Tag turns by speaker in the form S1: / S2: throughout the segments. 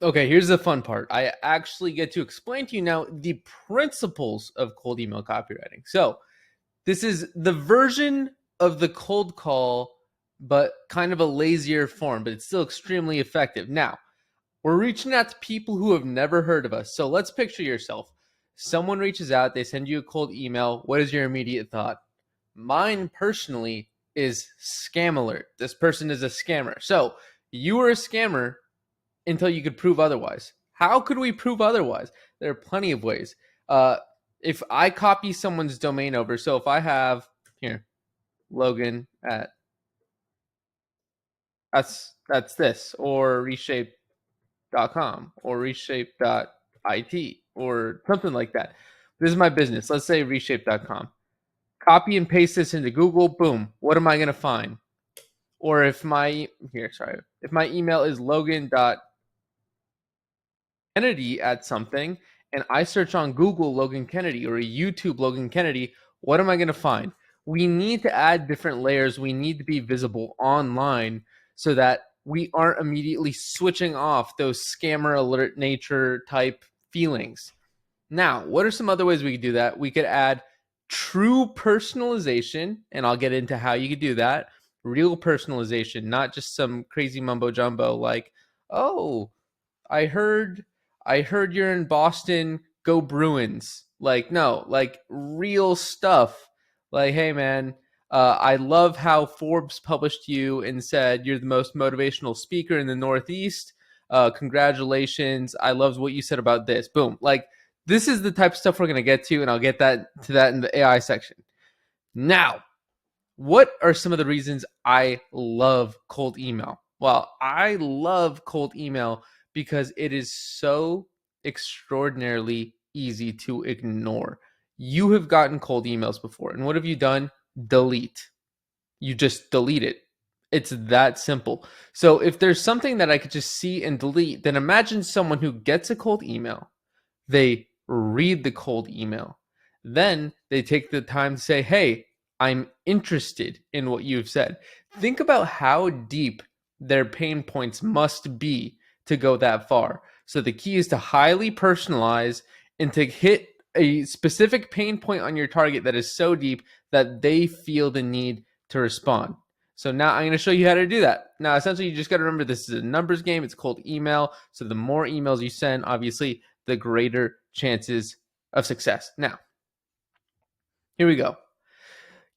S1: Okay, here's the fun part. I actually get to explain to you now the principles of cold email copywriting. So, this is the version of the cold call, but kind of a lazier form, but it's still extremely effective. Now, we're reaching out to people who have never heard of us. So let's picture yourself. Someone reaches out, they send you a cold email. What is your immediate thought? Mine personally is scam alert. This person is a scammer. So you were a scammer until you could prove otherwise. How could we prove otherwise? There are plenty of ways. If I copy someone's domain over, so if I have here, Logan at that's this, or reshape.com or reshape.it or something like that. This is my business. Let's say reshape.com. Copy and paste this into Google. Boom. What am I going to find? Or if my email is logan.kennedy at something and I search on Google Logan Kennedy or YouTube Logan Kennedy, what am I going to find? We need to add different layers. We need to be visible online so that we aren't immediately switching off those scammer alert nature type feelings. Now, what are some other ways we could do that? We could add true personalization, and I'll get into how you could do that. Real personalization, not just some crazy mumbo jumbo like, oh, I heard you're in Boston, go Bruins. Like, no, like real stuff. Like, hey man, I love how Forbes published you and said you're the most motivational speaker in the Northeast. Congratulations. I love what you said about this. Boom. Like, this is the type of stuff we're gonna get to, and I'll get to that in the AI section. Now, what are some of the reasons I love cold email? Well, I love cold email because it is so extraordinarily easy to ignore. You have gotten cold emails before, and what have you done? Delete. You just delete it. It's that simple. So if there's something that I could just see and delete, then imagine someone who gets a cold email, they read the cold email, then they take the time to say, hey, I'm interested in what you've said. Think about how deep their pain points must be to go that far. So the key is to highly personalize and to hit a specific pain point on your target that is so deep that they feel the need to respond. So now I'm going to show you how to do that. Now, essentially, you just got to remember this is a numbers game. It's cold email. So the more emails you send, obviously, the greater chances of success. Now, here we go.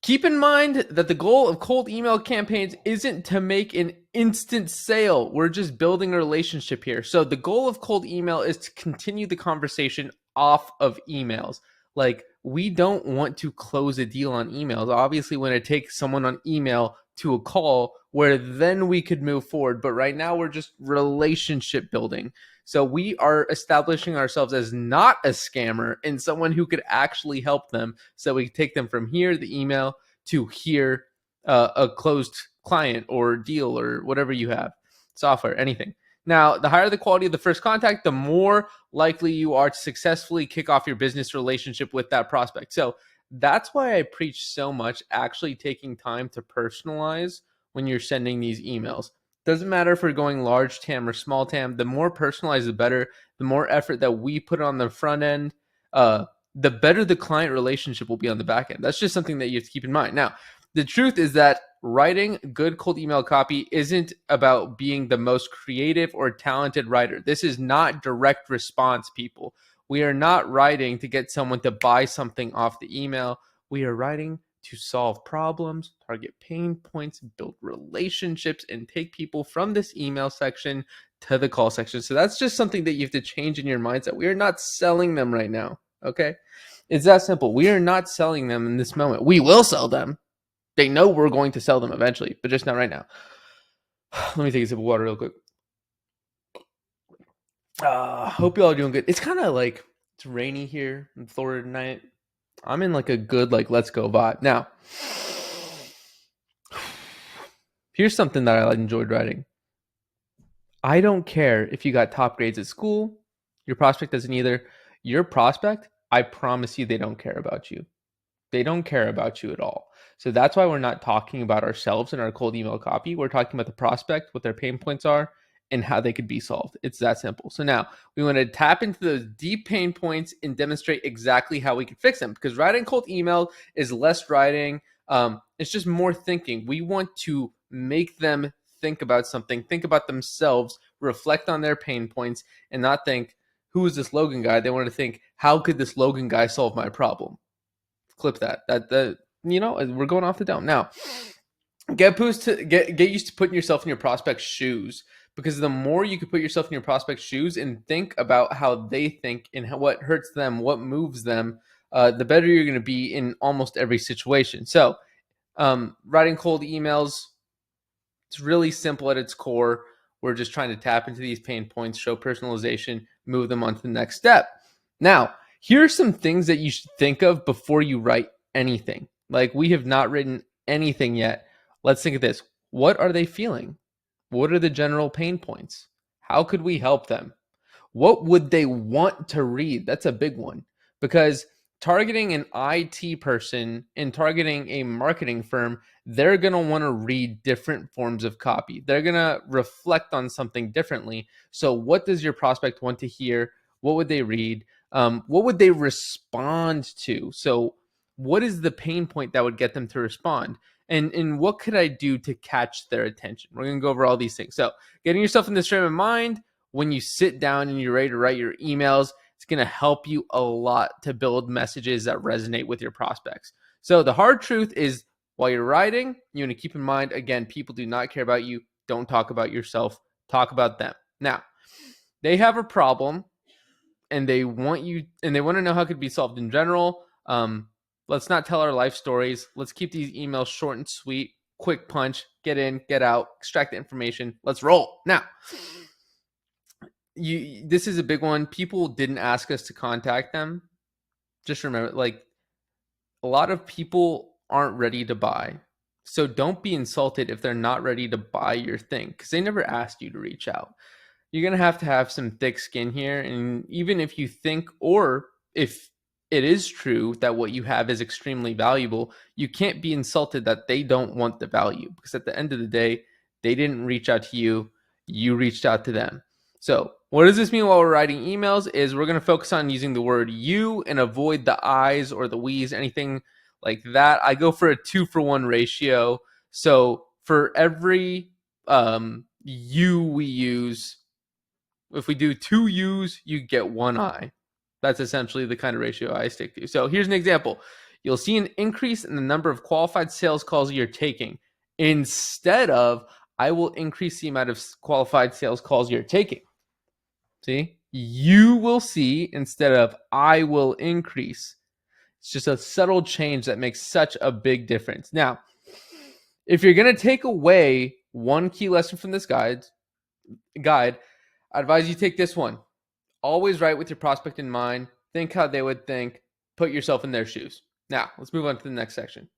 S1: Keep in mind that the goal of cold email campaigns isn't to make an instant sale. We're just building a relationship here. So the goal of cold email is to continue the conversation off of emails. Like, we don't want to close a deal on emails. Obviously, when it takes someone on email to a call where then we could move forward. But right now we're just relationship building. So we are establishing ourselves as not a scammer and someone who could actually help them. So we take them from here, the email, to here, a closed client or deal or whatever you have, software, anything. Now, the higher the quality of the first contact, the more likely you are to successfully kick off your business relationship with that prospect. So that's why I preach so much actually taking time to personalize when you're sending these emails. Doesn't matter if we're going large TAM or small TAM. The more personalized, the better. The more effort that we put on the front end, the better the client relationship will be on the back end. That's just something that you have to keep in mind. Now, the truth is that writing good cold email copy isn't about being the most creative or talented writer. This is not direct response, people. We are not writing to get someone to buy something off the email. We are writing to solve problems, target pain points, build relationships, and take people from this email section to the call section. So that's just something that you have to change in your mindset. We are not selling them right now, okay? It's that simple. We are not selling them in this moment. We will sell them. They know we're going to sell them eventually, but just not right now. Let me take a sip of water real quick. Hope you all are doing good. It's kind of like it's rainy here in Florida tonight. I'm in like a good like let's go vibe. Now, here's something that I enjoyed writing. I don't care if you got top grades at school. Your prospect doesn't either. Your prospect, I promise you, they don't care about you. They don't care about you at all. So that's why we're not talking about ourselves in our cold email copy. We're talking about the prospect, what their pain points are, and how they could be solved. It's that simple. So now we want to tap into those deep pain points and demonstrate exactly how we can fix them, because writing cold email is less writing. It's just more thinking. We want to make them think about something, think about themselves, reflect on their pain points, and not think, who is this Logan guy? They want to think, how could this Logan guy solve my problem? Clip that. We're going off the dome now. Get used to putting yourself in your prospect's shoes, because the more you can put yourself in your prospect's shoes and think about how they think and what hurts them, what moves them, the better you're going to be in almost every situation. So, writing cold emails, it's really simple at its core. We're just trying to tap into these pain points, show personalization, move them on to the next step. Now, here are some things that you should think of before you write anything. Like, we have not written anything yet. Let's think of this. What are they feeling? What are the general pain points? How could we help them? What would they want to read? That's a big one, because targeting an IT person and targeting a marketing firm, they're going to want to read different forms of copy. They're going to reflect on something differently. So what does your prospect want to hear? What would they read? What would they respond to? So what is the pain point that would get them to respond? And what could I do to catch their attention? We're going to go over all these things. So getting yourself in this frame of mind when you sit down and you're ready to write your emails, it's going to help you a lot to build messages that resonate with your prospects. So the hard truth is, while you're writing, you want to keep in mind, again, people do not care about you. Don't talk about yourself. Talk about them. Now, they have a problem and they want to know how it could be solved in general. Let's not tell our life stories. Let's keep these emails short and sweet, quick punch, get in, get out, extract the information. Let's roll. Now, this is a big one. People didn't ask us to contact them. Just remember, like, a lot of people aren't ready to buy. So don't be insulted if they're not ready to buy your thing, because they never asked you to reach out. You're going to have some thick skin here. And even if you think, or if it is true that what you have is extremely valuable, you can't be insulted that they don't want the value, because at the end of the day, they didn't reach out to you. You reached out to them. So what does this mean while we're writing emails is we're going to focus on using the word you and avoid the I's or the we's, anything like that. I go for a 2-for-1 ratio. So for every you we use, if we do 2 U's, you get 1 I. That's essentially the kind of ratio I stick to. So here's an example. You'll see an increase in the number of qualified sales calls you're taking. Instead of, I will increase the amount of qualified sales calls you're taking. See? You will see instead of I will increase. It's just a subtle change that makes such a big difference. Now, if you're going to take away one key lesson from this guide, I advise you take this one. Always write with your prospect in mind. Think how they would think. Put yourself in their shoes. Now, let's move on to the next section.